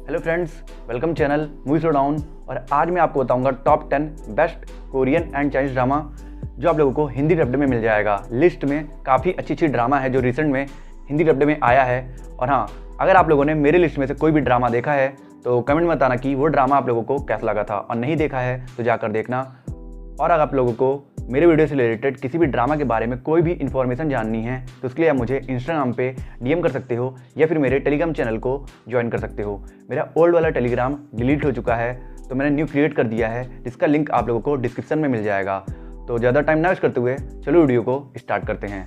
Hello friends, welcome channel movie slow down. और आज मैं आपको बताऊंगा top 10 best Korean and Chinese drama जो आप लोगों को हिंदी डब्ड में मिल जाएगा। लिस्ट में काफ़ी अच्छी ड्रामा है जो रिसेंट में हिंदी डब्ड में आया है। और हाँ, अगर आप लोगों ने मेरे लिस्ट में से कोई भी ड्रामा देखा है तो कमेंट में बताना कि वो ड्रामा आप लोगों को कैसा लगा था, और नहीं देखा है तो जाकर देखना। और अगर आप लोगों को मेरे वीडियो से रिलेटेड किसी भी ड्रामा के बारे में कोई भी इन्फॉर्मेशन जाननी है तो उसके लिए आप मुझे इंस्टाग्राम पे डीएम कर सकते हो या फिर मेरे टेलीग्राम चैनल को ज्वाइन कर सकते हो। मेरा ओल्ड वाला टेलीग्राम डिलीट हो चुका है तो मैंने न्यू क्रिएट कर दिया है, जिसका लिंक आप लोगों को डिस्क्रिप्शन में मिल जाएगा। तो ज़्यादा टाइम ना वेस्ट करते हुए चलो वीडियो को स्टार्ट करते हैं।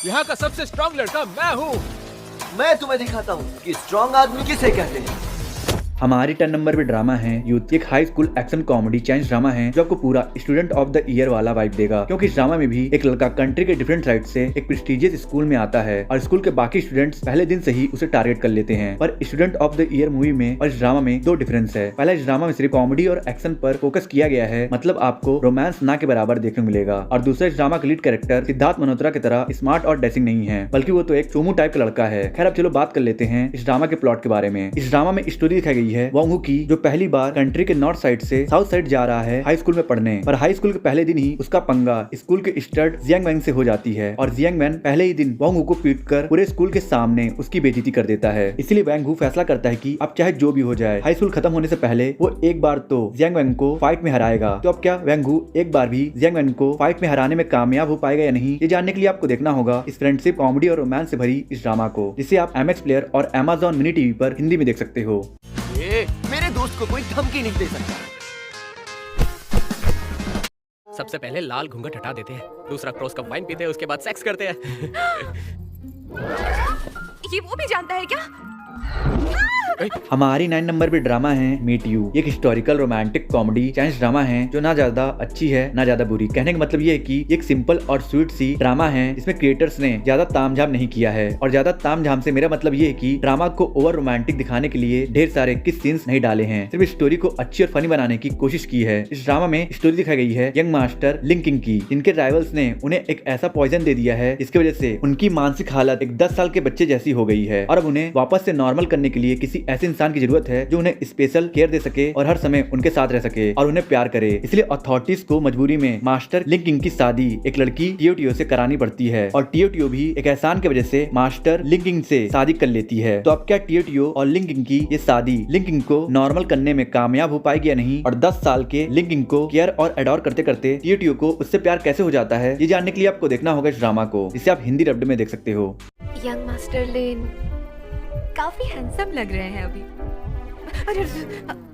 यहाँ का सबसे स्ट्रॉन्ग लड़का मैं हूँ। मैं तुम्हें दिखाता हूँ कि स्ट्रॉन्ग आदमी किसे कहते हैं। हमारी 10 नंबर पे ड्रामा है यूथ। एक high school action comedy Chinese drama है जो आपको पूरा स्टूडेंट ऑफ द ईयर वाला वाइब देगा, क्योंकि इस ड्रामा में भी एक लड़का कंट्री के डिफरेंट साइड से एक प्रेस्टिजियस स्कूल में आता है और स्कूल के बाकी स्टूडेंट्स पहले दिन से ही उसे टारगेट कर लेते हैं। पर student of the year movie में और इस ड्रामा में दो डिफरेंस है। पहला, इस ड्रामा में सिर्फ कॉमेडी और एक्शन पर फोकस किया गया है, मतलब आपको रोमांस ना के बराबर देखने को मिलेगा। और दूसरा, इस ड्रामा का लीड कैरेक्टर सिद्धार्थ मल्होत्रा की तरह स्मार्ट और ड्रेसिंग नहीं है, बल्कि वो तो एक चोमू टाइप का लड़का है। खैर, अब चलो बात कर लेते हैं इस ड्रामा के प्लॉट के बारे में। इस ड्रामा में स्टोरी दिखाई गई है वोंगहू की, जो पहली बार कंट्री के नॉर्थ साइड से साउथ साइड जा रहा है हाई स्कूल में पढ़ने। पर हाई स्कूल के पहले दिन ही उसका पंगा स्कूल के स्टड जियांग वैंग से हो जाती है और जियांग वैन पहले ही दिन वोंगहू को पीटकर पूरे स्कूल के सामने उसकी बेइज्जती कर देता है। इसलिए वैंगहू फैसला करता है कि अब चाहे जो भी हो जाए, हाई स्कूल खत्म होने से पहले वो एक बार तो जियांग वैंग को फाइट में हराएगा। तो अब क्या वैंगहू एक बार भी जियांग वैंग को फाइट में हराने में कामयाब हो पाएगा या नहीं, ये जानने के लिए आपको देखना होगा इस फ्रेंडशिप, कॉमेडी और रोमांस से भरी इस ड्रामा को, जिसे आप MX प्लेयर और Amazon मिनी टीवी पर हिंदी में देख सकते हो। मेरे दोस्त को कोई धमकी नहीं दे सकता। सबसे पहले लाल घूंघट हटा देते हैं, दूसरा क्रॉस कप वाइन पीते हैं, उसके बाद सेक्स करते हैं। ये वो भी जानता है क्या? हमारी 9 नंबर पे ड्रामा है मीट यू। एक historical romantic comedy Chinese drama है जो ना ज्यादा अच्छी है ना ज्यादा बुरी। कहने का मतलब ये है कि एक सिंपल और स्वीट सी ड्रामा है जिसमें क्रिएटर्स ने ज्यादा तामझाम नहीं किया है। और ज्यादा तामझाम से मेरा मतलब ये है कि ड्रामा को ओवर रोमांटिक दिखाने के लिए ढेर सारे किस सीन्स नहीं डाले हैं, सिर्फ स्टोरी को अच्छी और फनी बनाने की कोशिश की है। इस ड्रामा में स्टोरी दिखाई गई है यंग मास्टर लिंग किंग की, जिनके राइवल्स ने उन्हें एक ऐसा पॉइजन दे दिया है जिसकी वजह से उनकी मानसिक हालत एक 10 साल के बच्चे जैसी हो गई है। और अब उन्हें वापस से नॉर्मल करने के लिए किसी ऐसे इंसान की जरूरत है जो उन्हें स्पेशल केयर दे सके और हर समय उनके साथ रह सके और उन्हें प्यार करे। इसलिए अथॉरिटीज को मजबूरी में मास्टर लिंग किंग की शादी एक लड़की टीओटीओ से करानी पड़ती है, और टीओटीओ भी एक एहसान की वजह से मास्टर लिंग किंग से शादी कर लेती है। तो अब क्या टीओटीओ और लिंग किंग की ये शादी लिंग किंग को नॉर्मल करने में कामयाब हो पाएगी या नहीं, और 10 साल के लिंग किंग को केयर और एडोर करते करते टीओटीओ को उससे प्यार कैसे हो जाता है, ये जानने के लिए आपको देखना होगा इस ड्रामा को, जिसे आप हिंदी डब्ड में देख सकते हो। यंग मास्टर लिन काफी हैंडसम लग रहे हैं अभी। अरे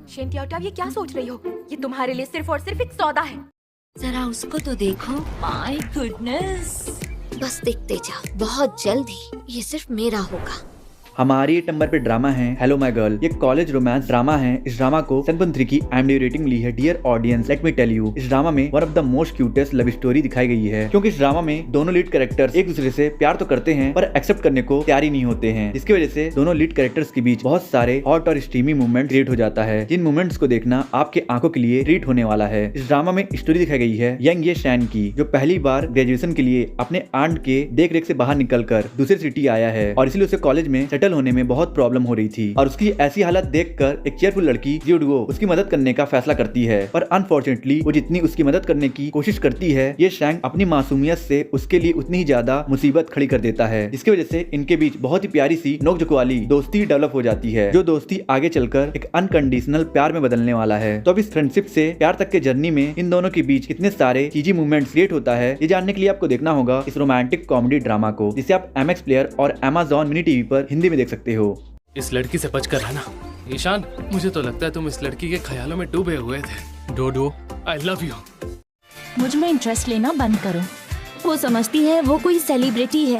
शेंटियाओ, ये क्या सोच रही हो? ये तुम्हारे लिए सिर्फ और सिर्फ एक सौदा है। जरा उसको तो देखो। My goodness. बस देखते जाओ, बहुत जल्द ही ये सिर्फ मेरा होगा। हमारी 8 नंबर पे ड्रामा है हेलो माय गर्ल। ये कॉलेज रोमांस ड्रामा है। इस ड्रामा को 7.3 की IMDb रेटिंग मिली है। Dear audience, let me tell you, इस ड्रामा में one of the most cutest love story दिखाई गई है, क्योंकि इस ड्रामा में दोनों लीड कैरेक्टर्स एक दूसरे से प्यार तो करते हैं पर एक्सेप्ट करने को तैयार ही नहीं होते हैं, जिसकी वजह से दोनों लीड कैरेक्टर्स के बीच बहुत सारे हॉट और स्टीमी मूवमेंट क्रिएट हो जाता है, जिन मूवमेंट्स को देखना आपके आंखों के लिए ट्रीट होने वाला है। इस ड्रामा में स्टोरी दिखाई गई है यंग ये शैन की, जो पहली बार ग्रेजुएशन के लिए अपने आंट के देख रेख से बाहर निकलकर दूसरी सिटी आया है, और इसलिए उसे कॉलेज में सेटल होने में बहुत प्रॉब्लम हो रही थी। और उसकी ऐसी हालत देखकर एक चेयरफुल लड़की जियोडुओ उसकी मदद करने का फैसला करती है। पर अनफॉर्चुनेटली वो जितनी उसकी मदद करने की कोशिश करती है, ये शैंग अपनी मासूमियत से उसके लिए उतनी ही ज्यादा मुसीबत खड़ी कर देता है, जिसकी वजह से इनके बीच बहुत ही प्यारी सी नोकझोंक वाली दोस्ती डेवलप हो जाती है, जो दोस्ती आगे चलकर एक अनकंडीशनल प्यार में बदलने वाला है। तो अब इस फ्रेंडशिप से प्यार तक के जर्नी में इन दोनों के बीच कितने सारे चीजी मूवमेंट्स क्रिएट होता है, ये जानने के लिए आपको देखना होगा इस रोमांटिक कॉमेडी ड्रामा को, जिसे आप MX प्लेयर और Amazon मिनी टीवी पर हिंदी में देख सकते हो। इस लड़की से बचकर रहना। ईशान, मुझे तो लगता है तुम इस लड़की के ख्यालों में डूबे हुए थे। डोडो, आई लव यू। मुझ में इंटरेस्ट लेना बंद करो। वो समझती है वो कोई सेलिब्रिटी है।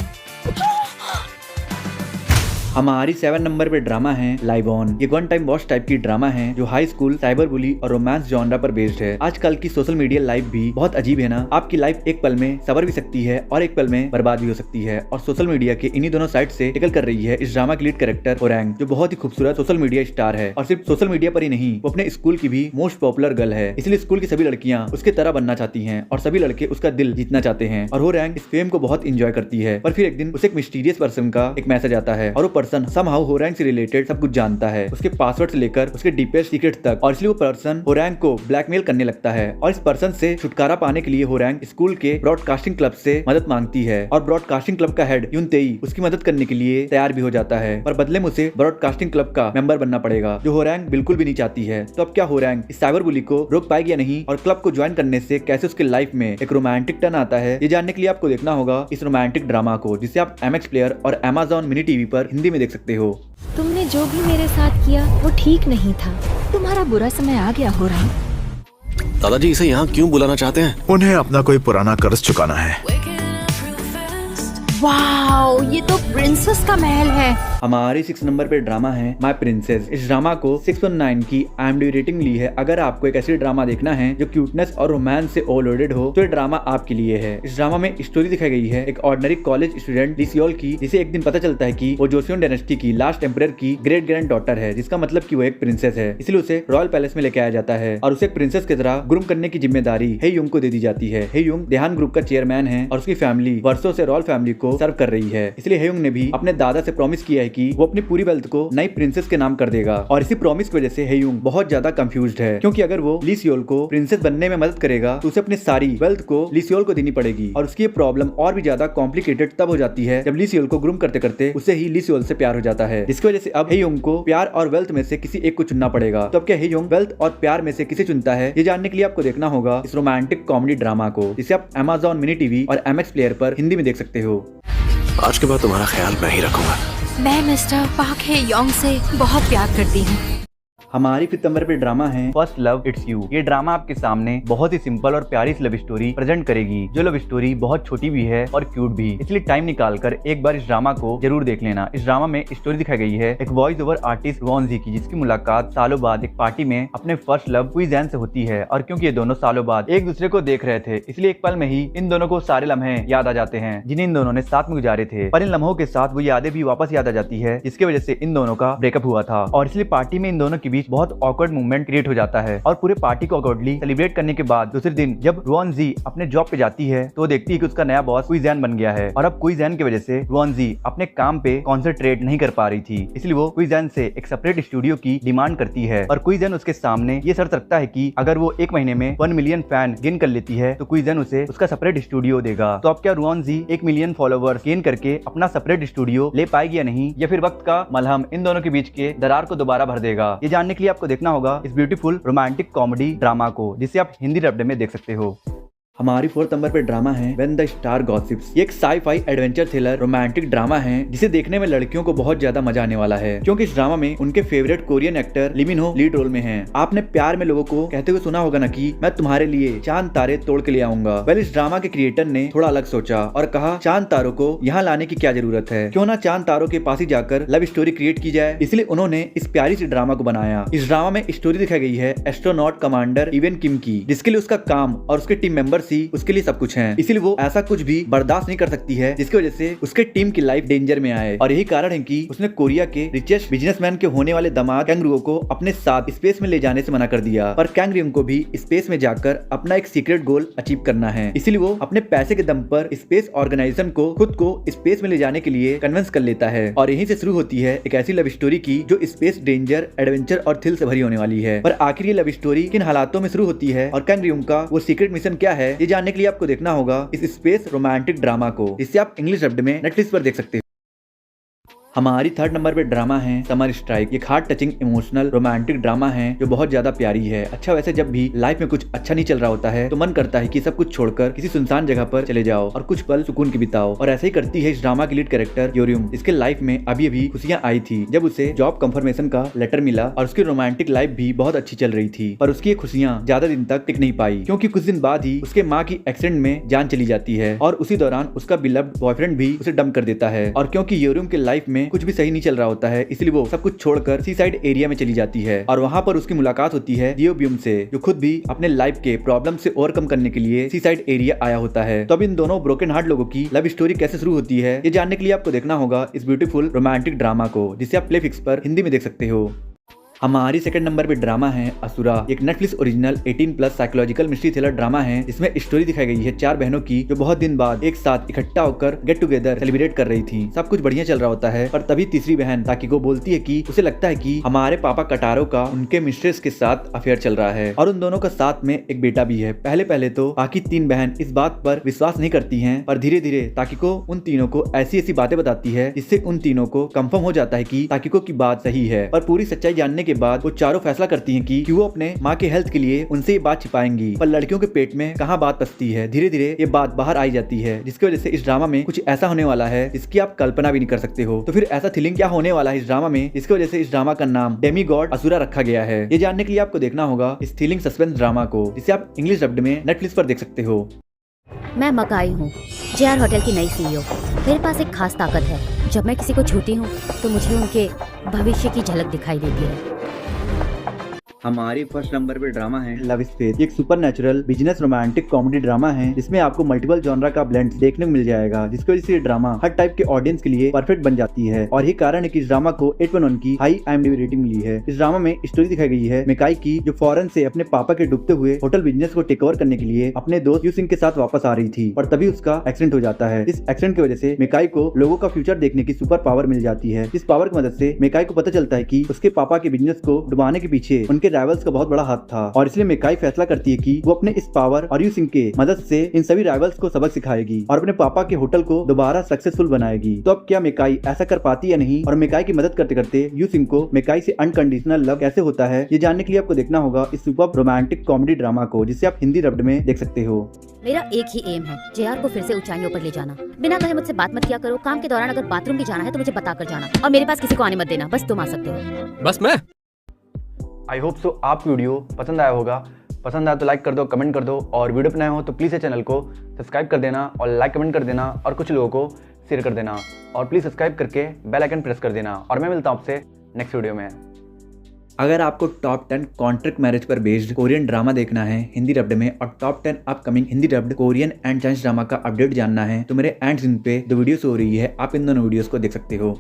हमारी 7 नंबर पे ड्रामा है लाइव ऑन। ये वन टाइम वॉच टाइप की ड्रामा है जो हाई स्कूल, साइबर बुली और रोमांस जॉनरा पर बेस्ड है। आजकल की सोशल मीडिया लाइफ भी बहुत अजीब है ना। आपकी लाइफ एक पल में संवर भी सकती है और एक पल में बर्बाद भी हो सकती है, और सोशल मीडिया के इन्हीं दोनों साइड से टिकल कर रही है इस ड्रामा की लीड कैरेक्टर होरैंग, जो बहुत ही खूबसूरत सोशल मीडिया स्टार है। और सिर्फ सोशल मीडिया पर ही नहीं, वो अपने स्कूल की भी मोस्ट पॉपुलर गर्ल है। इसलिए स्कूल की सभी लड़कियां उसके तरह बनना चाहती हैं और सभी लड़के उसका दिल जीतना चाहते हैं। और होरैंग इस फेम को बहुत इंजॉय करती है। पर फिर एक दिन उसे एक मिस्टीरियस पर्सन का एक मैसेज आता है और वो पर्सन समहाउ होरैंग से रिलेटेड सब कुछ जानता है, उसके पासवर्ड से लेकर उसके डीपेस्ट सीक्रेट तक। और इसलिए वो पर्सन होरैंग को ब्लैकमेल करने लगता है। और इस पर्सन से छुटकारा पाने के लिए होरैंग स्कूल के ब्रॉडकास्टिंग क्लब से मदद मांगती है और ब्रॉडकास्टिंग क्लब का हेड युनतेई उसकी मदद करने के लिए तैयार भी हो जाता है। पर बदले में उसे ब्रॉडकास्टिंग क्लब का मेंबर बनना पड़ेगा, जो होरैंग बिल्कुल भी नहीं चाहती है। तो अब क्या होरैंग इस साइबर बुली को रोक पाएगी या नहीं, और क्लब को ज्वाइन करने से कैसे उसके लाइफ में एक रोमांटिक टर्न आता है, ये जानने के लिए आपको देखना होगा इस रोमांटिक ड्रामा को, जिसे आप MX प्लेयर और Amazon मिनी टीवी पर हिंदी में देख सकते हो। तुमने जो भी मेरे साथ किया वो ठीक नहीं था। तुम्हारा बुरा समय आ गया हो रहा है। दादाजी इसे यहाँ क्यों बुलाना चाहते हैं? उन्हें अपना कोई पुराना कर्ज चुकाना है। वाओ, ये तो प्रिंसेस का महल है। हमारी 6 नंबर पे ड्रामा है माय प्रिंसेस। इस ड्रामा को 619 की IMDb रेटिंग ली है। अगर आपको एक ऐसी ड्रामा देखना है जो क्यूटनेस और रोमांस से ओवरलोडेड हो, तो ये ड्रामा आपके लिए है। इस ड्रामा में स्टोरी दिखाई गई है एक ऑर्डिनरी कॉलेज स्टूडेंट लिसियोल की, जिसे एक दिन पता चलता है कि वो जोसियोन डायनेस्टी की लास्ट एम्परर की ग्रेट ग्रैंड डॉटर है, जिसका मतलब कि वो एक प्रिंसेस है। इसलिए उसे रॉयल पैलेस में लेके आया जाता है और उसे एक प्रिंसेस की तरह ग्रूम करने की जिम्मेदारी हेयुंग को दे दी जाती है। हेयुंग देहान ग्रुप का चेयरमैन है और उसकी फैमिली वर्षों से रॉयल फैमिली को सर्व कर रही है। इसलिए हेयुंग ने भी अपने दादा से प्रॉमिस किया है कि वो अपनी पूरी वेल्थ को नई प्रिंसेस के नाम कर देगा। और इसी प्रॉमिस की वजह से हेयुंग बहुत ज्यादा कंफ्यूज्ड है, क्योंकि अगर वो लिसियोल को प्रिंसेस बनने में मदद करेगा तो उसे अपनी सारी वेल्थ को लिसियोल को देनी पड़ेगी। और उसकी ये प्रॉब्लम और भी ज्यादा कॉम्प्लिकेटेड तब हो जाती है जब लिसियोल को ग्रूम करते करते उसे ही लिसियोल से प्यार हो जाता है, जिसकी वजह से अब हेयुंग को प्यार और वेल्थ में से किसी एक को चुनना पड़ेगा। तो अब क्या हेयुंग वेल्थ और प्यार में से किसे चुनता है, ये जानने के लिए आपको देखना होगा इस रोमांटिक कॉमेडी ड्रामा को, जिसे आप Amazon मिनी टीवी और MX प्लेयर पर हिंदी में देख सकते हो। आज के बाद तुम्हारा ख्याल मैं ही रखूंगा। मैं मिस्टर पाक हे योंग से बहुत प्यार करती हूँ। हमारी 5 नंबर पे ड्रामा है फर्स्ट लव इट्स यू। ये ड्रामा आपके सामने बहुत ही सिंपल और प्यारी सी लव स्टोरी प्रेजेंट करेगी, जो लव स्टोरी बहुत छोटी भी है और क्यूट भी। इसलिए टाइम निकालकर एक बार इस ड्रामा को जरूर देख लेना। इस ड्रामा में स्टोरी दिखाई गई है एक वॉइस ओवर आर्टिस्ट वॉन्जी की, जिसकी मुलाकात सालों बाद एक पार्टी में अपने फर्स्ट लव कुइजैन से होती है। और क्योंकि ये दोनों सालों बाद एक दूसरे को देख रहे थे, इसलिए एक पल में ही इन दोनों को सारे लम्हे याद आ जाते हैं जिन्हें इन दोनों ने साथ में गुजारे थे। पर इन लम्हों के साथ वो यादें भी वापस याद आ जाती है, जिसकी वजह से इन दोनों का ब्रेकअप हुआ था। और इसलिए पार्टी में इन दोनों के बीच बहुत ऑकवर्ड मूवमेंट क्रिएट हो जाता है। और पूरे पार्टी को ऑकवर्डली सेलिब्रेट करने के बाद दूसरे दिन जब रुआनजी अपने जॉब पे जाती है, तो देखती है कि उसका नया बॉस कुइजैन बन गया है। और अब कुइजैन की वजह से रुआनजी अपने काम पे कॉन्सेंट्रेट नहीं कर पा रही थी, इसलिए वो कुइजैन से एक सेपरेट स्टूडियो की डिमांड करती है। और कुइजैन उसके सामने ये शर्त रखता है कि अगर वो 1 महीने में 1 मिलियन फैन गेन कर लेती है तो कुइजैन उसे उसका सेपरेट स्टूडियो देगा। तो अब क्या रुआनजी 1 मिलियन फॉलोवर्स गेन करके अपना सेपरेट स्टूडियो ले पाएगी या नहीं, या फिर वक्त का मलहम इन दोनों के बीच के दरार को दोबारा भर देगा, ये जानने के लिए आपको देखना होगा इस ब्यूटीफुल रोमांटिक कॉमेडी ड्रामा को, जिसे आप हिंदी डब्ड में देख सकते हो। हमारी 4th नंबर पे ड्रामा है व्हेन द स्टार गॉसिप्स। ये एक sci-fi adventure thriller romantic drama है, जिसे देखने में लड़कियों को बहुत ज्यादा मजा आने वाला है, क्योंकि इस ड्रामा में उनके फेवरेट कोरियन एक्टर ली मिन हो लीड रोल में हैं। आपने प्यार में लोगों को कहते हुए सुना होगा ना कि मैं तुम्हारे लिए चांद तारे तोड़ के ले आऊंगा। वेल, इस ड्रामा के क्रिएटर ने थोड़ा अलग सोचा और कहा चांद तारों को यहाँ लाने की क्या जरूरत है, क्यों ना चांद तारों के पास ही जाकर लव स्टोरी क्रिएट की जाए। इसलिए उन्होंने इस प्यारी सी ड्रामा को बनाया। इस ड्रामा में स्टोरी दिखाई गई है एस्ट्रोनॉट कमांडर इवन किम की, जिसके लिए उसका काम और उसके टीम मेंबर्स ही उसके लिए सब कुछ है। इसीलिए वो ऐसा कुछ भी बर्दाश्त नहीं कर सकती है जिसकी वजह से उसके टीम की लाइफ डेंजर में आए। और यही कारण है कि उसने कोरिया के रिचेस्ट बिजनेसमैन के होने वाले दामाद कैंगरुओ को अपने साथ स्पेस में ले जाने से मना कर दिया। पर कैंगरुओ को भी स्पेस में जाकर अपना एक सीक्रेट गोल अचीव करना है, इसलिए वो अपने पैसे के दम पर स्पेस ऑर्गेनाइजेशन को खुद को स्पेस में ले जाने के लिए कन्विंस कर लेता है। और यहीं से शुरू होती है एक ऐसी लव स्टोरी की जो स्पेस डेंजर, एडवेंचर और थ्रिल से भरी होने वाली है। पर आखिर ये लव स्टोरी किन हालातों में शुरू होती है और कैंगरुओ का वो सीक्रेट मिशन क्या है, ये जानने के लिए आपको देखना होगा इस स्पेस रोमांटिक ड्रामा को, जिसे आप इंग्लिश डब्ड में नेटफ्लिक्स पर देख सकते हो। हमारी 3rd नंबर पे ड्रामा है समर स्ट्राइक। ये heart touching emotional romantic drama है जो बहुत ज्यादा प्यारी है। अच्छा, वैसे जब भी लाइफ में कुछ अच्छा नहीं चल रहा होता है तो मन करता है कि सब कुछ छोड़कर किसी सुनसान जगह पर चले जाओ और कुछ पल सुकून की बिताओ। और ऐसे ही करती है इस ड्रामा की लीड कैरेक्टर योरियम। इसके लाइफ में अभी अभी खुशियां आई थी जब उसे जॉब कंफर्मेशन का लेटर मिला और उसकी रोमांटिक लाइफ भी बहुत अच्छी चल रही थी। पर उसकी खुशियां ज्यादा दिन तक टिक नहीं पाई, क्योंकि कुछ दिन बाद ही उसके माँ की एक्सीडेंट में जान चली जाती है और उसी दौरान उसका बिलव्ड बॉयफ्रेंड भी उसे डंप कर देता है। और क्योंकि योरियम के लाइफ में में कुछ भी सही नहीं चल रहा होता है, इसलिए वो सब कुछ छोड़कर सी साइड एरिया में चली जाती है और वहाँ पर उसकी मुलाकात होती है जियो ब्यूम से, जो खुद भी अपने लाइफ के प्रॉब्लम से ओवरकम करने के लिए सी साइड एरिया आया होता है। तो अब इन दोनों ब्रोकन हार्ट लोगों की लव स्टोरी कैसे शुरू होती है, ये जानने के लिए आपको देखना होगा इस ब्यूटीफुल रोमांटिक ड्रामा को, जिसे आप प्लेफिक्स पर हिंदी में देख सकते हो। हमारी सेकंड नंबर पे ड्रामा है असुरा, एक Netflix original 18+ psychological mystery thriller drama है। इसमें स्टोरी दिखाई गई है 4 बहनों की जो बहुत दिन बाद एक साथ इकट्ठा होकर गेट टुगेदर सेलिब्रेट कर रही थी। सब कुछ बढ़िया चल रहा होता है, पर तभी तीसरी बहन ताकिको बोलती है कि उसे लगता है कि हमारे पापा कटारो का उनके मिस्ट्रेस के साथ अफेयर चल रहा है और उन दोनों का साथ में एक बेटा भी है। पहले तो बाकी 3 बहन इस बात पर विश्वास नहीं करती है, पर धीरे धीरे ताकिको उन तीनों को ऐसी बातें बताती है जिससे उन तीनों को कंफर्म हो जाता है कि ताकिको की बात सही है। पर पूरी सच्चाई जानने के बाद वो चारों फैसला करती हैं कि वो अपने माँ के हेल्थ के लिए उनसे ये बात छिपाएंगी, पर लड़कियों के पेट में कहाँ बात पसती है। धीरे धीरे ये बात बाहर आई जाती है, जिसकी वजह से इस ड्रामा में कुछ ऐसा होने वाला है जिसकी आप कल्पना भी नहीं कर सकते हो। तो फिर ऐसा थ्रिलिंग क्या होने वाला है इस ड्रामा में, जिसकी वजह से इस ड्रामा का नाम डेमी गॉड असुरा रखा गया है। ये जानने के लिए आपको देखना होगा इस थ्रिलिंग सस्पेंस ड्रामा को, जिसे आप इंग्लिश डब्ड में नेटफ्लिक्स पर देख सकते हो। मैं मकाई हूँ, JR होटल की नई CEO। मेरे पास एक खास ताकत है, जब मैं किसी को छूती हूँ तो मुझे उनके भविष्य की झलक दिखाई देती है। हमारी फर्स्ट नंबर पे ड्रामा है लव स्पेस, एक supernatural business romantic comedy drama है जिसमें आपको मल्टीपल जॉनरा का ब्लेंड देखने को मिल जाएगा, जिसकी वजह से ये ड्रामा हर टाइप के ऑडियंस के लिए परफेक्ट बन जाती है और यही कारण है कि इस ड्रामा को 8.1 की हाई IMDb रेटिंग मिली है। इस ड्रामा में स्टोरी दिखाई गई है मिकाई की, जो फॉरेन से अपने पापा के डूबते हुए होटल बिजनेस को टेक ओवर करने के लिए अपने दोस्त यू सिंह के साथ वापस आ रही थी, और तभी उसका एक्सीडेंट हो जाता है। इस एक्सीडेंट की वजह से मिकाई को लोगों का फ्यूचर देखने की सुपर पावर मिल जाती है। इस पावर की मदद से मिकाई को पता चलता है कि उसके पापा के बिजनेस को डुबाने के पीछे उनके राइवल्स का बहुत बड़ा हाथ था, और इसलिए मिकाई फैसला करती है कि वो अपने इस पावर और यू सिंह के मदद से इन सभी राइवल्स को सबक सिखाएगी और अपने पापा के होटल को दोबारा सक्सेसफुल बनाएगी। तो अब क्या मिकाई ऐसा कर पाती है या नहीं, और मिकाई की मदद करते करते यू सिंह को मिकाई से अनकंडीशनल लव कैसे होता है, ये जानने के लिए आपको देखना होगा इस सुपर रोमांटिक कॉमेडी ड्रामा को, जिसे आप हिंदी डब्ड में देख सकते हो। मेरा एक ही एम है, JR को फिर से ऊंचाइयों पर ले जाना। बिना कहे मुझसे बात मत किया करो। काम के दौरान अगर बाथरूम भी जाना है तो मुझे बता कर जाना, और मेरे पास किसी को आने मत देना, बस तुम आ सकते हो। बस मैं आई होप सो आपको वीडियो पसंद आया होगा। पसंद आया तो लाइक कर दो, कमेंट कर दो, और वीडियो पर नए हो तो प्लीज़ चैनल को सब्सक्राइब कर देना और लाइक कमेंट कर देना और कुछ लोगों को शेयर कर देना, और प्लीज़ सब्सक्राइब करके बेल आइकन प्रेस कर देना। और मैं मिलता हूँ आपसे नेक्स्ट वीडियो में। अगर आपको टॉप 10 कॉन्ट्रैक्ट मैरिज पर बेस्ड कोरियन ड्रामा देखना है हिंदी डब्ड में, और top 10 upcoming Hindi dubbed Korean and Chinese drama का अपडेट जानना है, तो मेरे एंड स्क्रीन पे जो वीडियो हो रही है आप इन दोनों वीडियोस को देख सकते हो।